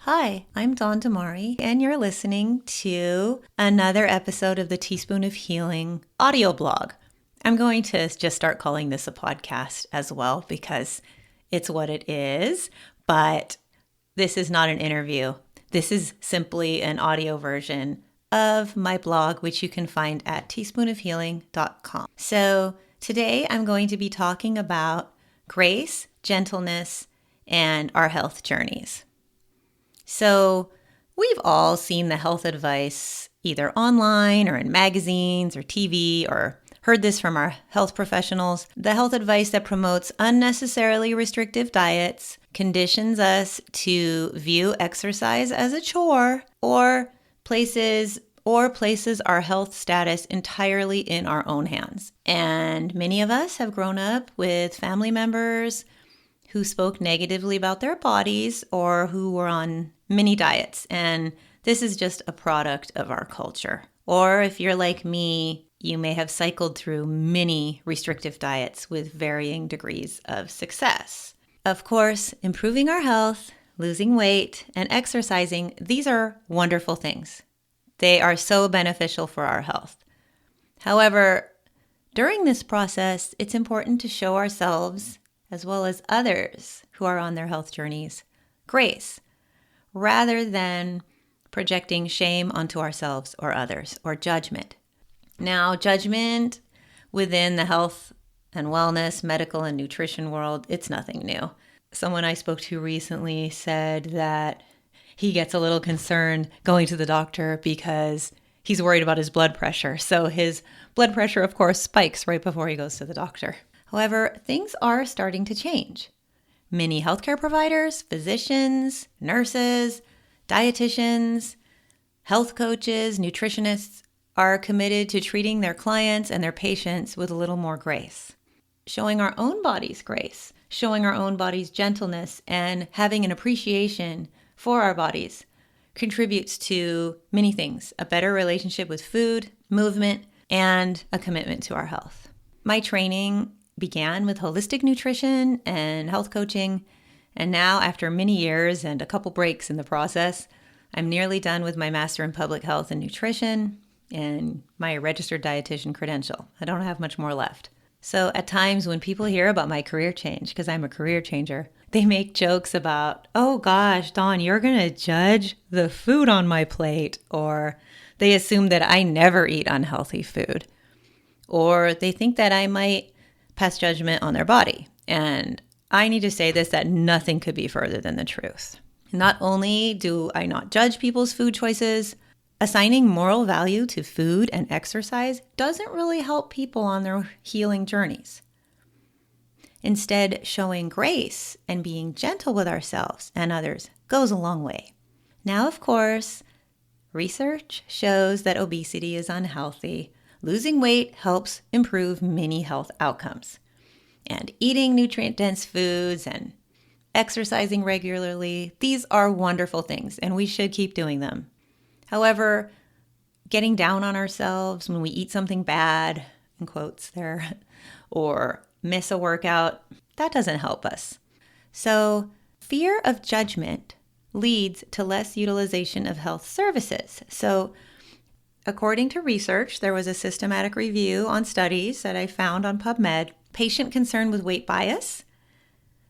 Hi, I'm Dawn Damari, and you're listening to another episode of the Teaspoon of Healing audio blog. I'm going to just start calling this a podcast as well because it's what it is, but this is not an interview. This is simply an audio version of my blog, which you can find at teaspoonofhealing.com. So today I'm going to be talking about grace, gentleness, and our health journeys. So we've all seen the health advice either online or in magazines or TV or heard this from our health professionals. The health advice that promotes unnecessarily restrictive diets conditions us to view exercise as a chore or places our health status entirely in our own hands. And many of us have grown up with family members who spoke negatively about their bodies or who were on mini diets. And this is just a product of our culture. Or if you're like me, you may have cycled through many restrictive diets with varying degrees of success. Of course, improving our health, losing weight, and exercising, these are wonderful things. They are so beneficial for our health. However, during this process, it's important to show ourselves, as well as others who are on their health journeys, grace, rather than projecting shame onto ourselves or others, or judgment. Now, judgment within the health and wellness, medical and nutrition world, it's nothing new. Someone I spoke to recently said that he gets a little concerned going to the doctor because he's worried about his blood pressure. So his blood pressure, of course, spikes right before he goes to the doctor. However, things are starting to change. Many healthcare providers, physicians, nurses, dietitians, health coaches, nutritionists are committed to treating their clients and their patients with a little more grace. Showing our own bodies grace, showing our own bodies gentleness, and having an appreciation for our bodies contributes to many things: a better relationship with food, movement, and a commitment to our health. My training began with holistic nutrition and health coaching, and now after many years and a couple breaks in the process, I'm nearly done with my Master in Public Health and Nutrition and my registered dietitian credential. I don't have much more left. So at times when people hear about my career change, because I'm a career changer, they make jokes about, oh gosh, Dawn, you're going to judge the food on my plate, or they assume that I never eat unhealthy food, or they think that I might pass judgment on their body. And I need to say this, that nothing could be further than the truth. Not only do I not judge people's food choices, assigning moral value to food and exercise doesn't really help people on their healing journeys. Instead, showing grace and being gentle with ourselves and others goes a long way. Now, of course, research shows that obesity is unhealthy. Losing weight helps improve many health outcomes. And eating nutrient-dense foods and exercising regularly, these are wonderful things, and we should keep doing them. However, getting down on ourselves when we eat something bad, in quotes there, or miss a workout, that doesn't help us. So, fear of judgment leads to less utilization of health services. So, according to research, there was a systematic review on studies that I found on PubMed. Patient concern with weight bias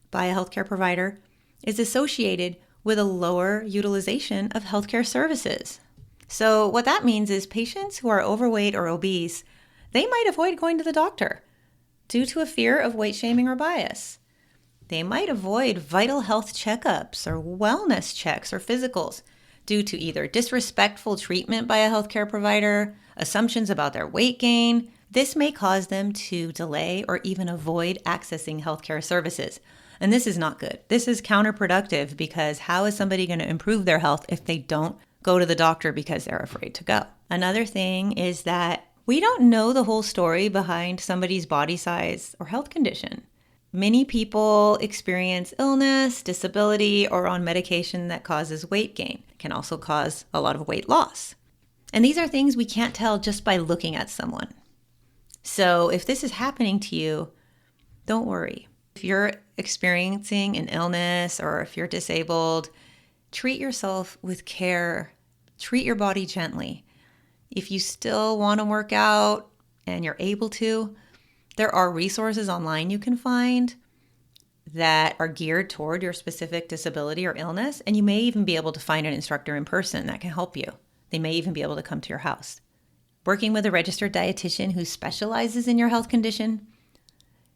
by a healthcare provider is associated with a lower utilization of healthcare services. So what that means is patients who are overweight or obese, they might avoid going to the doctor due to a fear of weight shaming or bias. They might avoid vital health checkups or wellness checks or physicals due to either disrespectful treatment by a healthcare provider, assumptions about their weight gain. This may cause them to delay or even avoid accessing healthcare services. And this is not good. This is counterproductive because how is somebody going to improve their health if they don't go to the doctor because they're afraid to go? Another thing is that we don't know the whole story behind somebody's body size or health condition. Many people experience illness, disability, or on medication that causes weight gain. It can also cause a lot of weight loss. And these are things we can't tell just by looking at someone. So if this is happening to you, don't worry. If you're experiencing an illness or if you're disabled, treat yourself with care. Treat your body gently. If you still want to work out and you're able to, there are resources online you can find that are geared toward your specific disability or illness, and you may even be able to find an instructor in person that can help you. They may even be able to come to your house. Working with a registered dietitian who specializes in your health condition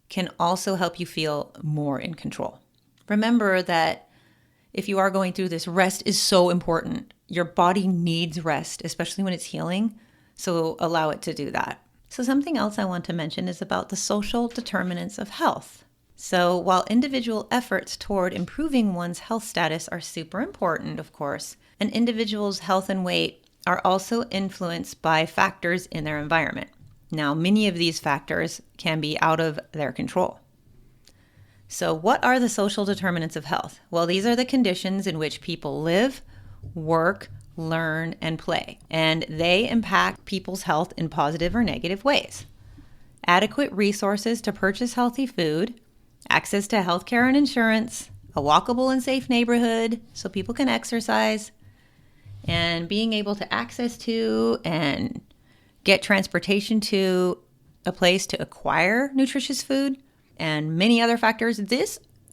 can also help you feel more in control. Remember that if you are going through this, rest is so important. Your body needs rest, especially when it's healing, so allow it to do that. So something else I want to mention is about the social determinants of health. So while individual efforts toward improving one's health status are super important, of course, an individual's health and weight are also influenced by factors in their environment. Now, many of these factors can be out of their control. So what are the social determinants of health? Well, these are the conditions in which people live, work, learn, and play, and they impact people's health in positive or negative ways. Adequate resources to purchase healthy food, access to healthcare and insurance, a walkable and safe neighborhood so people can exercise, and being able to access to and get transportation to a place to acquire nutritious food, and many other factors.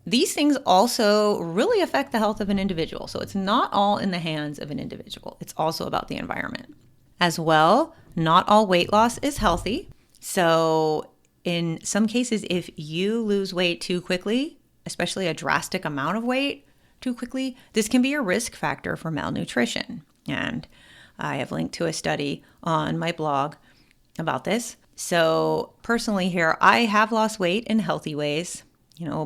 These things also really affect the health of an individual. So it's not all in the hands of an individual. It's also about the environment. As well, not all weight loss is healthy. So in some cases, if you lose weight too quickly, especially a drastic amount of weight too quickly, this can be a risk factor for malnutrition. And I have linked to a study on my blog about this. So personally here, I have lost weight in healthy ways,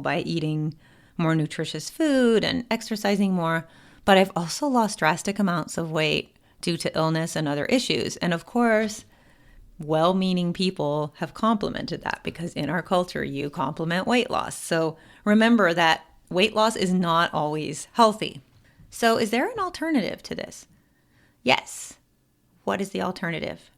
by eating more nutritious food and exercising more. But I've also lost drastic amounts of weight due to illness and other issues. And of course, well-meaning people have complimented that, because in our culture, you compliment weight loss. So remember that weight loss is not always healthy. So is there an alternative to this? Yes. What is the alternative?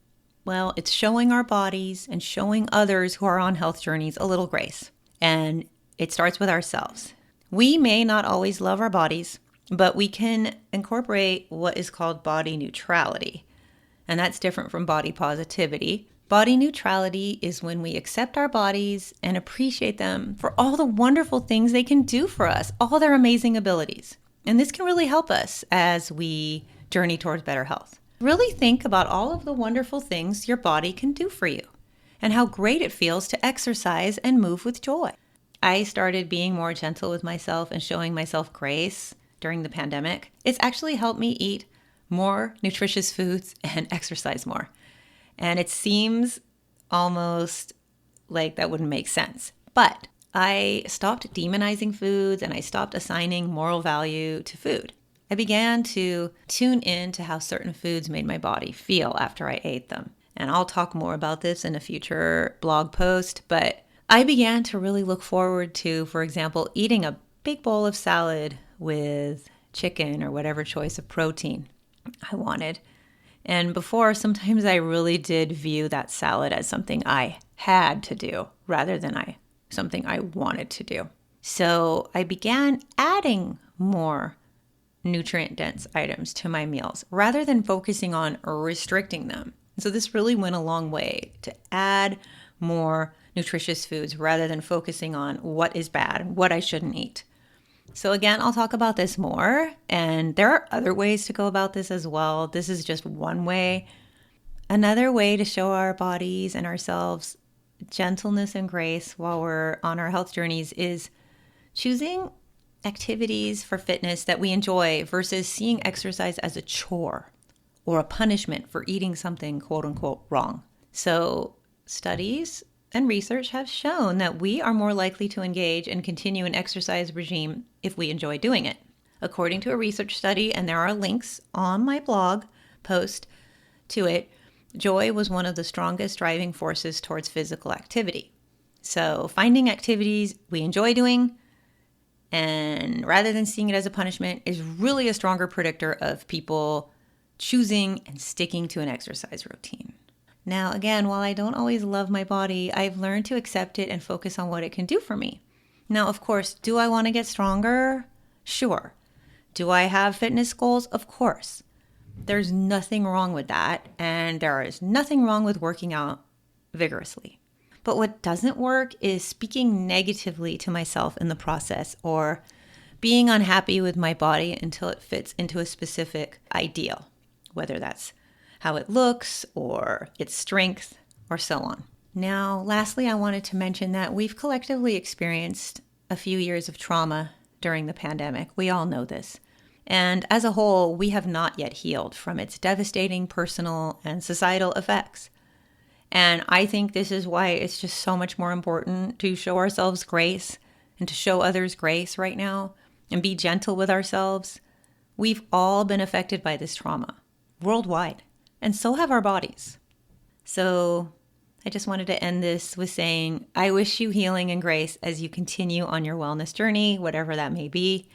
Well, it's showing our bodies and showing others who are on health journeys a little grace. And it starts with ourselves. We may not always love our bodies, but we can incorporate what is called body neutrality. And that's different from body positivity. Body neutrality is when we accept our bodies and appreciate them for all the wonderful things they can do for us, all their amazing abilities. And this can really help us as we journey towards better health. Really think about all of the wonderful things your body can do for you and how great it feels to exercise and move with joy. I started being more gentle with myself and showing myself grace during the pandemic. It's actually helped me eat more nutritious foods and exercise more. And it seems almost like that wouldn't make sense. But I stopped demonizing foods and I stopped assigning moral value to food. I began to tune in to how certain foods made my body feel after I ate them. And I'll talk more about this in a future blog post, but I began to really look forward to, for example, eating a big bowl of salad with chicken or whatever choice of protein I wanted. And before, sometimes I really did view that salad as something I had to do rather than something I wanted to do. So I began adding more nutrient-dense items to my meals rather than focusing on restricting them. So this really went a long way to add more nutritious foods rather than focusing on what is bad and what I shouldn't eat. So again, I'll talk about this more, and there are other ways to go about this as well. This is just one way. Another way to show our bodies and ourselves gentleness and grace while we're on our health journeys is choosing activities for fitness that we enjoy versus seeing exercise as a chore or a punishment for eating something quote unquote wrong. So studies and research have shown that we are more likely to engage and continue an exercise regime if we enjoy doing it. According to a research study, and there are links on my blog post to it, joy was one of the strongest driving forces towards physical activity. So finding activities we enjoy doing, and rather than seeing it as a punishment, is really a stronger predictor of people choosing and sticking to an exercise routine. Now, again, while I don't always love my body, I've learned to accept it and focus on what it can do for me. Now, of course, do I want to get stronger? Sure. Do I have fitness goals? Of course. There's nothing wrong with that. And there is nothing wrong with working out vigorously. But what doesn't work is speaking negatively to myself in the process or being unhappy with my body until it fits into a specific ideal, whether that's how it looks or its strength or so on. Now, lastly, I wanted to mention that we've collectively experienced a few years of trauma during the pandemic. We all know this. And as a whole, we have not yet healed from its devastating personal and societal effects. And I think this is why it's just so much more important to show ourselves grace and to show others grace right now and be gentle with ourselves. We've all been affected by this trauma worldwide, and so have our bodies. So I just wanted to end this with saying, I wish you healing and grace as you continue on your wellness journey, whatever that may be.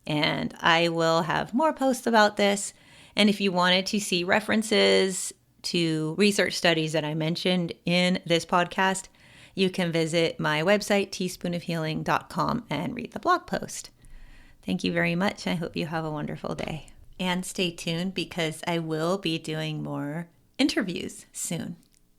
And I will have more posts about this. And if you wanted to see references to research studies that I mentioned in this podcast, you can visit my website, teaspoonofhealing.com, and read the blog post. Thank you very much. I hope you have a wonderful day. And stay tuned because I will be doing more interviews soon.